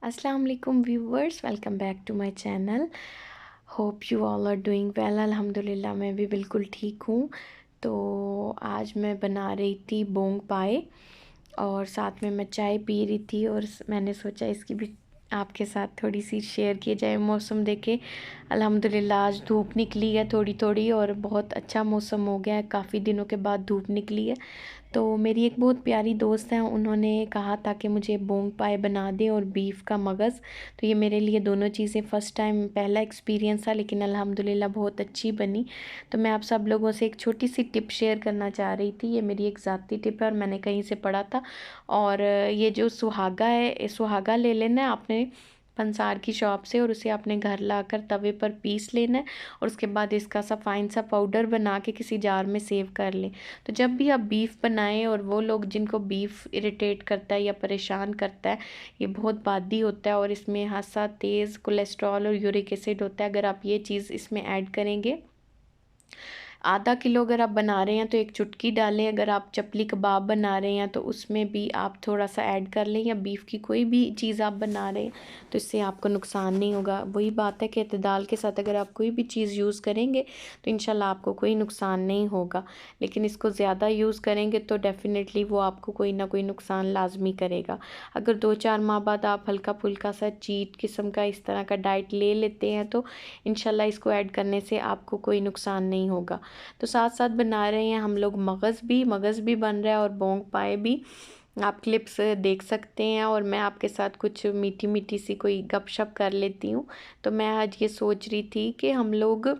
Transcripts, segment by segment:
अस्सलाम वालेकुम viewers, welcome back to my channel. Hope you all are doing well. अल्हम्दुलिल्लाह मैं भी बिल्कुल ठीक हूँ। तो आज मैं बना रही थी बोंग पाए और साथ में मैं चाय पी रही थी और मैंने सोचा इसकी भी आपके साथ थोड़ी सी शेयर की जाए। मौसम देखे अल्हम्दुलिल्लाह आज धूप निकली है थोड़ी थोड़ी और बहुत अच्छा मौसम हो गया है। काफ़ी दिनों के बाद धूप निकली है। तो मेरी एक बहुत प्यारी दोस्त है, उन्होंने कहा था कि मुझे बोंग पाए बना दें और बीफ का मगज़। तो ये मेरे लिए दोनों चीज़ें फ़र्स्ट टाइम पहला एक्सपीरियंस था, लेकिन अल्हम्दुलिल्लाह बहुत अच्छी बनी। तो मैं आप सब लोगों से एक छोटी सी टिप शेयर करना चाह रही थी। ये मेरी एक ज़ाती टिप है और मैंने कहीं से पढ़ा था। और ये जो सुहागा है, सुहागा ले लेना है आपने पंसार की शॉप से और उसे अपने घर लाकर तवे पर पीस लेना है और उसके बाद इसका सा फाइन सा पाउडर बना के किसी जार में सेव कर लें। तो जब भी आप बीफ बनाएं, और वो लोग जिनको बीफ इरिटेट करता है या परेशान करता है, ये बहुत बादी होता है और इसमें हासा तेज़ कोलेस्ट्रॉल और यूरिक एसिड होता है। अगर आप ये चीज़ इसमें ऐड करेंगे, आधा किलो अगर आप बना रहे हैं तो एक चुटकी डालें। अगर आप चपली कबाब बना रहे हैं तो उसमें भी आप थोड़ा सा ऐड कर लें, या बीफ की कोई भी चीज़ आप बना रहे हैं तो इससे आपको नुकसान नहीं होगा। वही बात है कि इत्तेदाल के साथ अगर आप कोई भी चीज़ यूज़ करेंगे तो इंशाल्लाह आपको कोई नुकसान नहीं होगा। लेकिन इसको ज़्यादा यूज़ करेंगे तो डेफ़िनेटली वो आपको कोई ना कोई नुकसान लाजमी करेगा। अगर 2-4 माह बाद आप हल्का फुल्का सा चीट किस्म का इस तरह का डाइट ले लेते हैं तो इंशाल्लाह इसको ऐड करने से आपको कोई नुकसान नहीं होगा। तो साथ साथ बना रहे हैं हम लोग मगज़ भी बन रहा है और बोंग पाए भी। आप क्लिप्स देख सकते हैं और मैं आपके साथ कुछ मीठी मीठी सी कोई गपशप कर लेती हूँ। तो मैं आज ये सोच रही थी कि हम लोग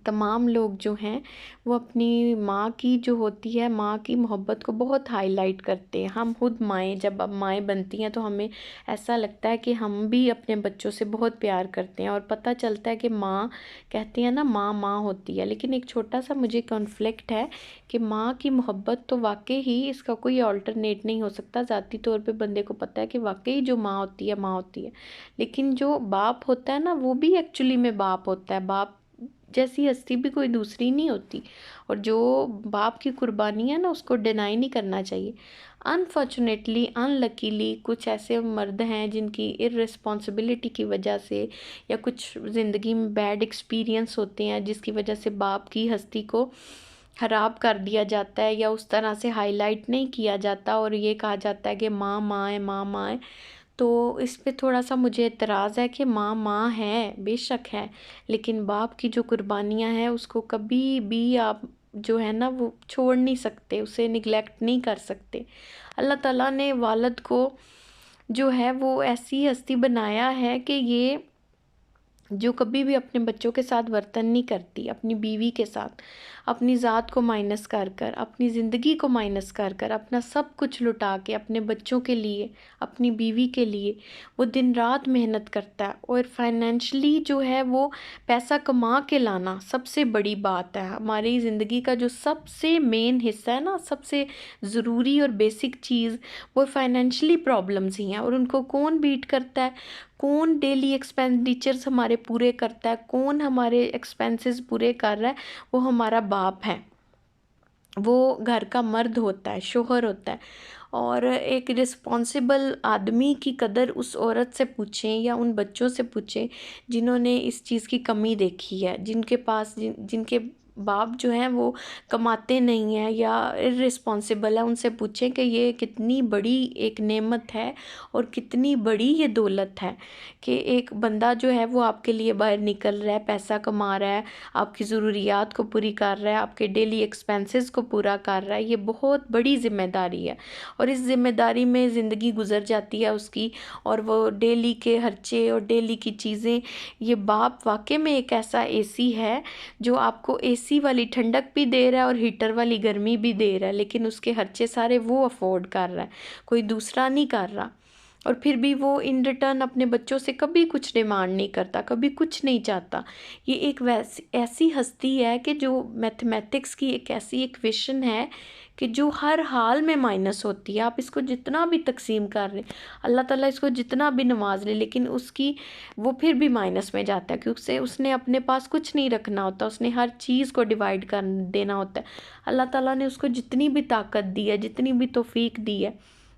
तमाम लोग जो हैं वो अपनी माँ की जो होती है, माँ की मोहब्बत को बहुत हाईलाइट करते हैं। हम खुद माएँ, जब अब माएँ बनती हैं तो हमें ऐसा लगता है कि हम भी अपने बच्चों से बहुत प्यार करते हैं और पता चलता है कि माँ, कहती हैं ना माँ माँ होती है। लेकिन एक छोटा सा मुझे कॉन्फ्लिक्ट है कि माँ की मोहब्बत तो वाकई ही इसका कोई ऑल्टरनेट नहीं हो सकता। ज़ाती तौर पे बंदे को पता है कि वाकई जो माँ होती है माँ होती है, लेकिन जो बाप होता है ना वो भी एक्चुअली में बाप होता है। बाप जैसी हस्ती भी कोई दूसरी नहीं होती, और जो बाप की कुर्बानी है ना उसको डिनाई नहीं करना चाहिए। अनफॉर्चुनेटली, अनलकीली कुछ ऐसे मर्द हैं जिनकी इररिस्पॉन्सिबिलिटी की वजह से या कुछ ज़िंदगी में बैड एक्सपीरियंस होते हैं जिसकी वजह से बाप की हस्ती को ख़राब कर दिया जाता है या उस तरह से हाईलाइट नहीं किया जाता और ये कहा जाता है कि माँ माँ है, माँ माँ है। तो इस पे थोड़ा सा मुझे एतराज़ है कि माँ माँ है, बेशक है, लेकिन बाप की जो कुर्बानियाँ हैं उसको कभी भी आप जो है ना वो छोड़ नहीं सकते, उसे निगलेक्ट नहीं कर सकते। अल्लाह ताला ने वालिद को जो है वो ऐसी हस्ती बनाया है कि ये जो कभी भी अपने बच्चों के साथ वर्तन नहीं करती, अपनी बीवी के साथ अपनी ज़ात को माइनस कर कर, अपनी ज़िंदगी को माइनस कर कर, अपना सब कुछ लुटा के अपने बच्चों के लिए, अपनी बीवी के लिए वो दिन रात मेहनत करता है। और फाइनेंशली जो है वो पैसा कमा के लाना सबसे बड़ी बात है। हमारी ज़िंदगी का जो सबसे मेन हिस्सा है ना, सबसे ज़रूरी और बेसिक चीज़, वो फाइनेंशली प्रॉब्लम्स ही हैं। और उनको कौन बीट करता है, कौन डेली एक्सपेंडिचर्स हमारे पूरे करता है, कौन हमारे एक्सपेंसेस पूरे कर रहा है, वो हमारा बाप है। वो घर का मर्द होता है, शोहर होता है। और एक रिस्पॉन्सिबल आदमी की कदर उस औरत से पूछें या उन बच्चों से पूछें जिन्होंने इस चीज़ की कमी देखी है, जिनके पास जिनके बाप जो हैं वो कमाते नहीं हैं या इररिस्पॉन्सिबल है। उनसे पूछें कि ये कितनी बड़ी एक नेमत है और कितनी बड़ी ये दौलत है कि एक बंदा जो है वो आपके लिए बाहर निकल रहा है, पैसा कमा रहा है, आपकी ज़रूरियात को पूरी कर रहा है, आपके डेली एक्सपेंसेस को पूरा कर रहा है। ये बहुत बड़ी ज़िम्मेदारी है और इस ज़िम्मेदारी में ज़िंदगी गुजर जाती है उसकी, और वो डेली के खर्चे और डेली की चीज़ें। ये बाप वाकई में एक ऐसा एसी है जो आपको एसी वाली ठंडक भी दे रहा है और हीटर वाली गर्मी भी दे रहा है, लेकिन उसके खर्चे सारे वो अफोर्ड कर रहा है, कोई दूसरा नहीं कर रहा। और फिर भी वो इन रिटर्न अपने बच्चों से कभी कुछ डिमांड नहीं करता, कभी कुछ नहीं चाहता। ये एक वैसी ऐसी हस्ती है कि जो मैथमेटिक्स की एक ऐसी इक्वेशन है कि जो हर हाल में माइनस होती है। आप इसको जितना भी तकसीम कर रहे, अल्लाह ताला इसको जितना भी नवाज ले, लेकिन उसकी वो फिर भी माइनस में जाता है क्योंकि उसने अपने पास कुछ नहीं रखना होता, उसने हर चीज़ को डिवाइड कर देना होता है। अल्लाह ताला ने उसको जितनी भी ताकत दी है, जितनी भी तौफीक दी है,